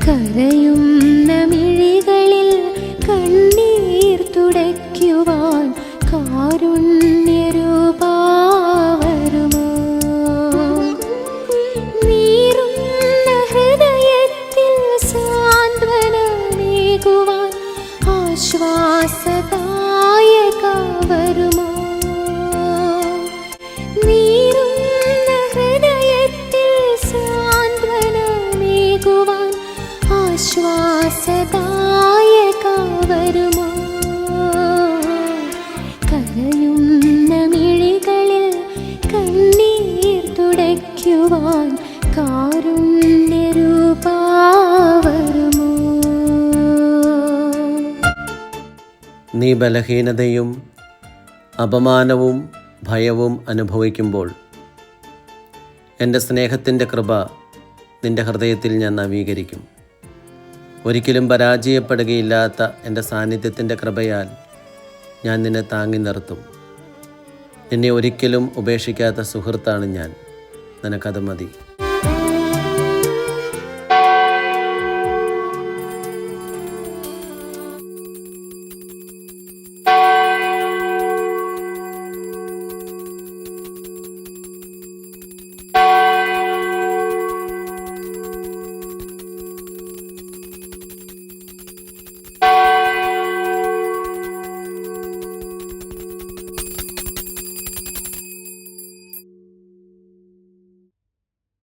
കരയുന്ന മിഴികളിൽ കണ്ണീർ തുടയ്ക്കുവാൻ കാരുണ്യരൂപാ വരുമോ? നീറുന്ന ഹൃദയത്തിൽ സാന്ത്വനമേകുവാൻ ആശ്വാസദായക വരുമോ? നീറുന്ന ഹൃദയത്തിൽ സാന്ത്വനമേകുവാൻ ആശ്വാസദായക വരുമോ? കരയുന്ന മിഴികളിൽ കണ്ണീർ തുടയ്ക്കുവാൻ കാരുണ്യരൂപാ വരുമോ? നീ ബലഹീനതയും അപമാനവും ഭയവും അനുഭവിക്കുമ്പോൾ എൻ്റെ സ്നേഹത്തിൻ്റെ കൃപ നിൻ്റെ ഹൃദയത്തിൽ ഞാൻ നവീകരിക്കും. ഒരിക്കലും പരാജയപ്പെടുകയില്ലാത്ത എൻ്റെ സാന്നിധ്യത്തിൻ്റെ കൃപയാൽ ഞാൻ നിന്നെ താങ്ങി നിർത്തും. നിന്നെ ഒരിക്കലും ഉപേക്ഷിക്കാത്ത സുഹൃത്താണ് ഞാൻ. നിനക്കത് മതി.